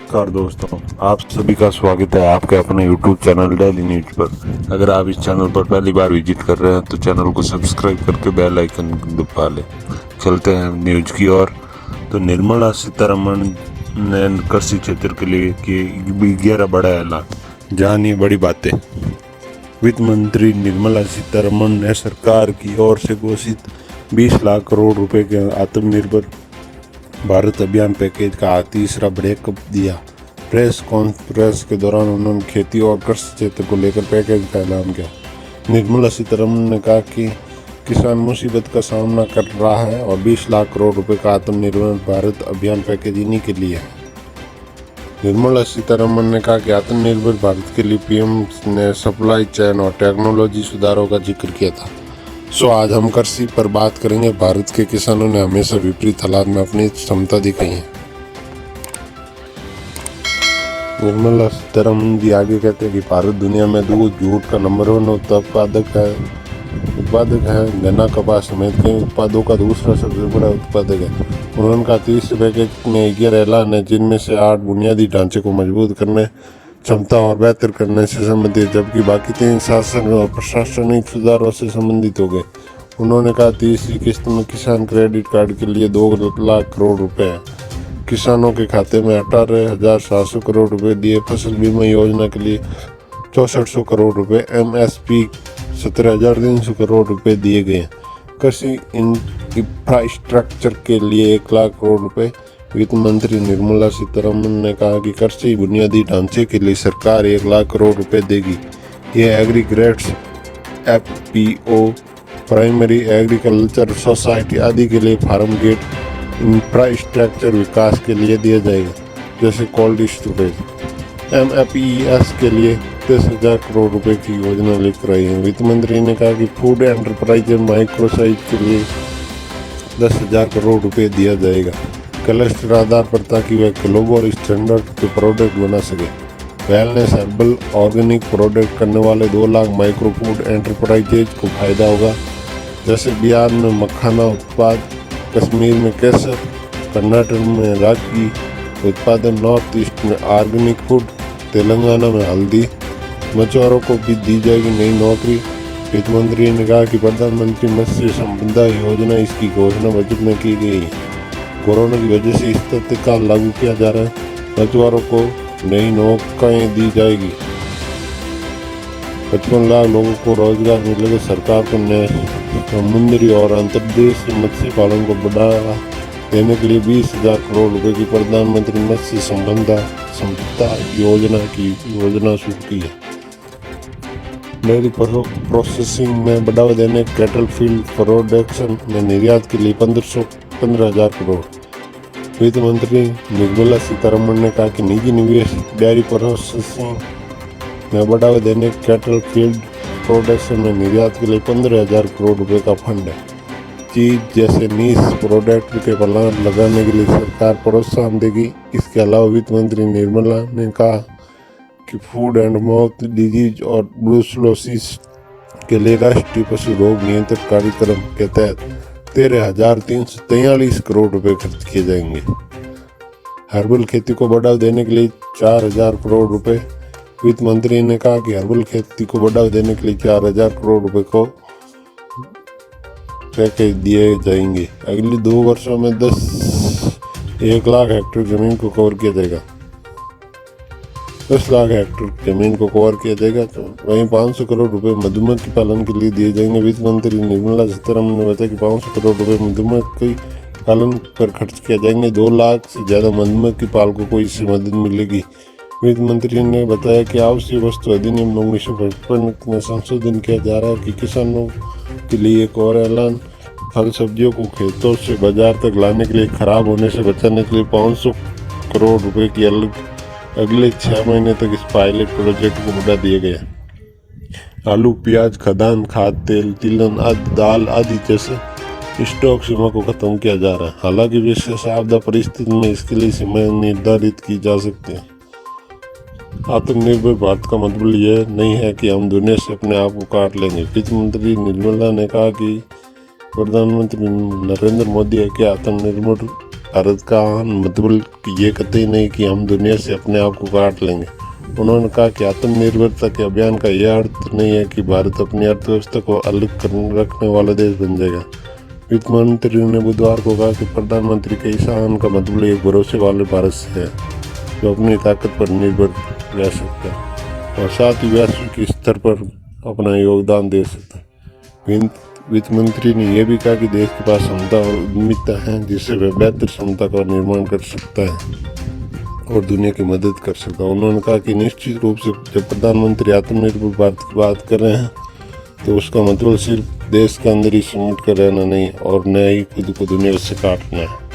नमस्कार दोस्तों, आप सभी का स्वागत है आपके अपने YouTube चैनल डेली न्यूज पर। अगर आप इस चैनल पर पहली बार विजिट कर रहे हैं तो चैनल को सब्सक्राइब करके बेल आइकन दबा लें। चलते हैं न्यूज की ओर। तो निर्मला सीतारमण ने कृषि क्षेत्र के लिए किए 11 बड़ा ऐलान, जानिए बड़ी बातें। वित्त मंत्री निर्मला सीतारमण ने सरकार की ओर से घोषित 20 लाख करोड़ रुपए के आत्मनिर्भर भारत अभियान पैकेज का तीसरा ब्रेकअप दिया। प्रेस कॉन्फ्रेंस के दौरान उन्होंने खेती और कृषि क्षेत्र को लेकर पैकेज का ऐलान किया। निर्मला सीतारमण ने कहा कि किसान मुसीबत का सामना कर रहा है और 20 लाख करोड़ रुपए का आत्मनिर्भर भारत अभियान पैकेज इन्हीं के लिए है। निर्मला सीतारमण ने कहा कि आत्मनिर्भर भारत के लिए पीएम ने सप्लाई चेन और टेक्नोलॉजी सुधारों का जिक्र किया था। आज हम कृषि पर बात करेंगे। भारत के किसानों ने हमेशा विपरीत हालात में अपनी क्षमता दिखाई है। निर्मला सीतारमण जी आगे कहते हैं कि भारत दुनिया में दूध जूट का नंबर 1 उत्पादक है। गन्ना कपास समेत कई उत्पादों का दूसरा सबसे बड़ा उत्पादक है। उन्होंने कहा 30 पैकेज में 11 ऐलान है, जिनमें से 8 बुनियादी ढांचे को मजबूत करने, क्षमता और बेहतर करने से संबंधित, जबकि बाकी 3 शासन और प्रशासनिक सुधारों से संबंधित हो गए। उन्होंने कहा 30वीं किस्त में किसान क्रेडिट कार्ड के लिए 2 लाख करोड़ रुपए है। किसानों के खाते में 18,700 करोड़ रुपए दिए। फसल बीमा योजना के लिए 6400 करोड़ रुपए, MSP 17,300 करोड़ रुपए दिए गए। कृषि इंफ्रास्ट्रक्चर के लिए 1 लाख करोड़ रुपए। वित्त मंत्री निर्मला सीतारमण ने कहा कि कृषि बुनियादी ढांचे के लिए सरकार 1 लाख करोड़ रुपए देगी। यह एग्रीग्रेट्स, FPO, प्राइमरी एग्रीकल्चर सोसाइटी आदि के लिए फार्म गेट इंफ्रास्ट्रक्चर विकास के लिए दिया जाएगा, जैसे कोल्ड स्टोरेज। MFES के लिए 10,000 करोड़ रुपए की योजना लेकर आई है। वित्त मंत्री ने कहा कि फूड एंटरप्राइज माइक्रो साइज के लिए 10,000 करोड़ रुपए दिया जाएगा क्लस्टर आधार पर, ताकि वह ग्लोबल स्टैंडर्ड के प्रोडक्ट बना सके। वेलनेस हर्बल ऑर्गेनिक प्रोडक्ट करने वाले 2 लाख माइक्रो फूड एंटरप्राइजेज को फायदा होगा, जैसे बिहार में मखाना उत्पाद, कश्मीर में केसर, कर्नाटक में रागी उत्पादन, नॉर्थ ईस्ट में ऑर्गेनिक फूड, तेलंगाना में हल्दी। मछुआरों को भी दी जाएगी नई नौकरी। वित्त मंत्री ने कहा कि प्रधानमंत्री मत्स्य संपदा योजना, इसकी घोषणा बजट में की गई है। कोरोना की वजह से इस तत्काल लागू किया जा रहा है। मछुआरों को नई नौकाएं दी जाएगी। 55 लाख लोगों को रोजगार मिलेगा। सरकार को नए समुद्री और अंतर्देशीय मत्स्य पालन को बढ़ावा देने के लिए 20,000 करोड़ रुपए की प्रधानमंत्री मत्स्य संपदा योजना शुरू की है। डेयरी प्रोसेसिंग में बढ़ावा देने, कैटल फीड प्रोडक्शन में निर्यात के लिए 15,000 करोड़। वित्त मंत्री निर्मला सीतारमण ने कहा कि निजी निवेश, डेयरी प्रोसेसिंग में बढ़ावा देने, कैटल फीड प्रोडक्शन में निर्यात के लिए 15,000 करोड़ रुपए का फंड है। चीज जैसे नीश प्रोडक्ट के प्लांट लगाने के लिए सरकार प्रोत्साहन देगी। इसके अलावा वित्त मंत्री निर्मला ने कहा कि फूड एंड माउथ डिजीज और ब्रूसलोसिस के लिए राष्ट्रीय पशु रोग नियंत्रण कार्यक्रम के तहत 13,343 करोड़ रुपए खर्च किए जाएंगे। हर्बल खेती को बढ़ावा देने के लिए 4,000 करोड़ रुपए। वित्त मंत्री ने कहा कि हर्बल खेती को बढ़ावा देने के लिए 4,000 करोड़ रुपए को पैकेज दिए जाएंगे। अगले 2 वर्षों में 1 लाख हेक्टेयर जमीन को कवर किया जाएगा। 10 लाख हेक्टेयर जमीन को कवर किया जाएगा। तो वहीं 500 करोड़ रुपए मधुमक्खी पालन के लिए दिए जाएंगे। वित्त मंत्री निर्मला सीतारमण ने बताया कि 500 करोड़ रुपए मधुमक्खी पालन पर खर्च किया जाएंगे। 2 लाख से ज़्यादा मधुमक्खी पालकों को इससे मदद मिलेगी। वित्त मंत्री ने बताया कि आवश्यक वस्तु अधिनियम 1955 में संशोधन किया जा रहा है कि किसानों के लिए एक और ऐलान। फल सब्जियों को खेतों से बाजार तक लाने के लिए खराब होने से बचाने के लिए 500 करोड़ रुपए की अगले 6 महीने तक इस पायलट प्रोजेक्ट को बढ़ा दिया गया। आलू, प्याज, खाद्यान्न, खाद तेल, तिलहन आदि, दाल आदि जैसे स्टॉक सीमा को खत्म किया जा रहा है। हालांकि विशेष आपदा परिस्थिति में इसके लिए सीमाएं निर्धारित की जा सकती हैं। आत्मनिर्भर भारत का मतलब यह नहीं है कि हम दुनिया से अपने आप को काट लेंगे। वित्त मंत्री निर्मला ने कहा कि प्रधानमंत्री नरेंद्र मोदी है कि भारत का मतलब ये कतई नहीं कि हम दुनिया से अपने आप को काट लेंगे। उन्होंने कहा कि आत्मनिर्भरता के अभियान का यह अर्थ नहीं है कि भारत अपनी अर्थव्यवस्था को अलग रखने वाला देश बन जाएगा। वित्त मंत्री ने बुधवार को कहा कि प्रधानमंत्री के इस आह्वान का मतलब एक भरोसे वाले भारत से है जो अपनी ताकत पर निर्भर रह सकता है और साथ ही वैश्विक स्तर पर अपना योगदान दे सकता है। वित्त मंत्री ने यह भी कहा कि देश के पास क्षमता और उद्यमिता है जिससे वह बेहतर क्षमता का निर्माण कर सकता है और दुनिया की मदद कर सकता है। उन्होंने कहा कि निश्चित रूप से जब प्रधानमंत्री आत्मनिर्भर भारत की बात कर रहे हैं तो उसका मतलब सिर्फ देश के अंदर ही सीमित कर रहना नहीं और न ही खुद को दुनिया से काटना है।